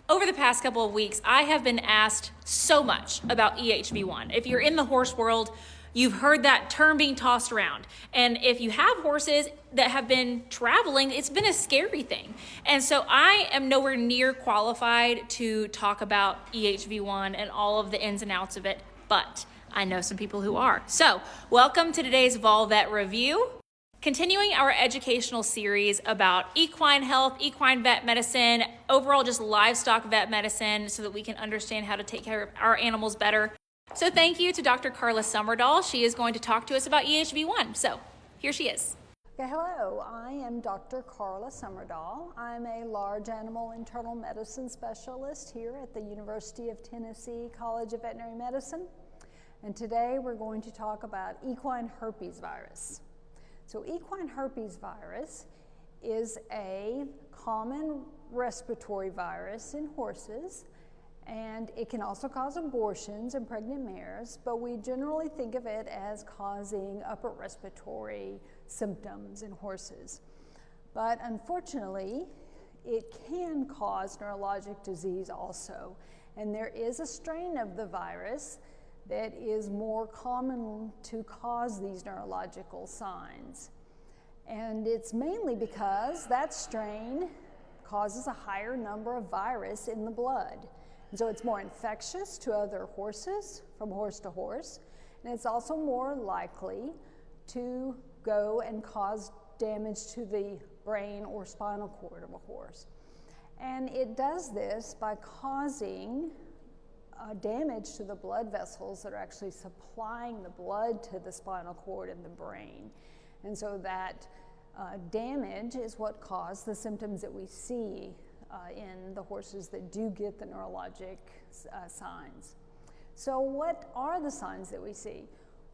Over the past couple of weeks, I have been asked so much about EHV1. If you're in the horse world, you've heard that term being tossed around. And if you have horses that have been traveling, it's been a scary thing. And so I am nowhere near qualified to talk about EHV1 and all of the ins and outs of it, but I know some people who are. So welcome to today's Vet Review. Continuing our educational series about equine health, equine vet medicine, overall just livestock vet medicine so that we can understand how to take care of our animals better. So thank you to Dr. Carla Summerdahl. She is going to talk to us about EHV1. So here she is. Okay, hello, I am Dr. Carla Summerdahl. I'm a large animal internal medicine specialist here at the University of Tennessee College of Veterinary Medicine. And today we're going to talk about equine herpes virus. So equine herpes virus is a common respiratory virus in horses, and it can also cause abortions in pregnant mares, but we generally think of it as causing upper respiratory symptoms in horses. But unfortunately, it can cause neurologic disease also, and there is a strain of the virus that is more common to cause these neurological signs. And it's mainly because that strain causes a higher number of virus in the blood. And so it's more infectious to other horses, from horse to horse, and it's also more likely to go and cause damage to the brain or spinal cord of a horse. And it does this by causing damage to the blood vessels that are actually supplying the blood to the spinal cord and the brain. And so that damage is what caused the symptoms that we see in the horses that do get the neurologic signs. So what are the signs that we see?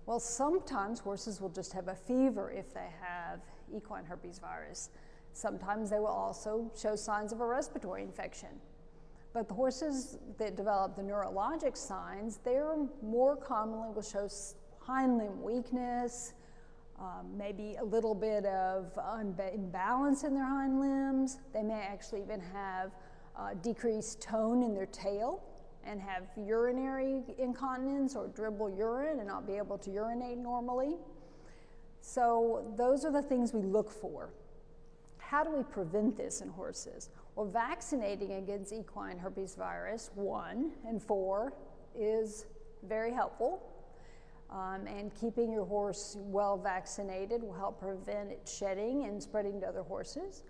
Well, sometimes horses will just have a fever if they have equine herpes virus. Sometimes they will also show signs of a respiratory infection. But the horses that develop the neurologic signs, they're more commonly will show hind limb weakness, maybe a little bit of imbalance in their hind limbs. They may actually even have decreased tone in their tail and have urinary incontinence or dribble urine and not be able to urinate normally. So those are the things we look for. How do we prevent this in horses? Well, vaccinating against equine herpes virus 1 and 4 is very helpful. And keeping your horse well vaccinated will help prevent it shedding and spreading to other horses.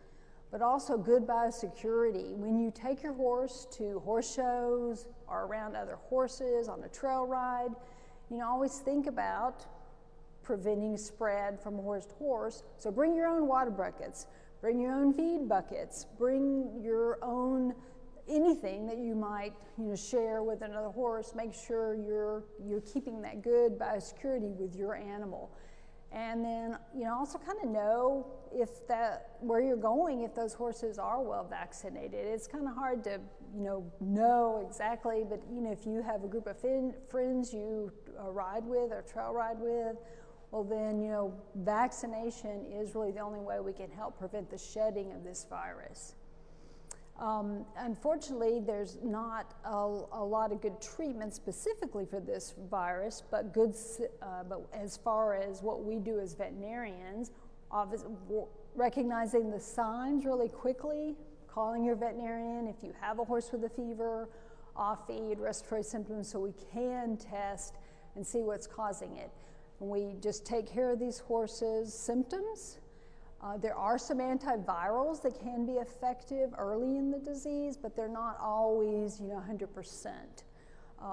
But also good biosecurity. When you take your horse to horse shows or around other horses on a trail ride, always think about preventing spread from horse to horse. So bring your own water buckets. Bring your own feed buckets, bring your own anything that you might share with another horse. Make sure you're keeping that good biosecurity with your animal. And then also kind of know if where you're going, if those horses are well vaccinated. It's kind of hard to know exactly, but if you have a group of friends you ride with or trail ride with, well then, vaccination is really the only way we can help prevent the shedding of this virus. Unfortunately, there's not a lot of good treatment specifically for this virus, but as far as what we do as veterinarians, recognizing the signs really quickly, calling your veterinarian if you have a horse with a fever, off-feed, respiratory symptoms, so we can test and see what's causing it. We just take care of these horses' symptoms. There are some antivirals that can be effective early in the disease, but they're not always 100%.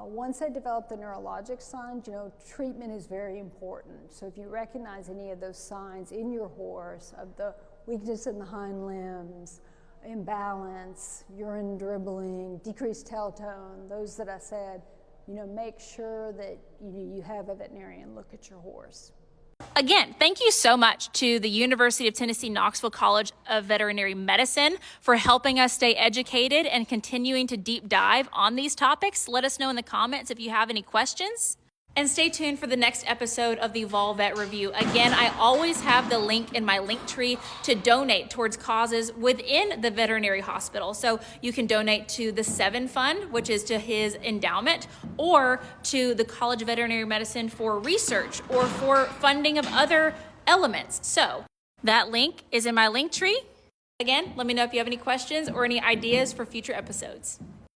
Once they develop the neurologic signs, treatment is very important. So if you recognize any of those signs in your horse of the weakness in the hind limbs, imbalance, urine dribbling, decreased tail tone, those that I said, make sure that you have a veterinarian look at your horse. Again, thank you so much to the University of Tennessee Knoxville College of Veterinary Medicine for helping us stay educated and continuing to deep dive on these topics. Let us know in the comments if you have any questions. And stay tuned for the next episode of the Vol Vet Review. Again, I always have the link in my link tree to donate towards causes within the veterinary hospital. So you can donate to the Seven Fund, which is to his endowment, or to the College of Veterinary Medicine for research or for funding of other elements. So that link is in my link tree. Again, let me know if you have any questions or any ideas for future episodes.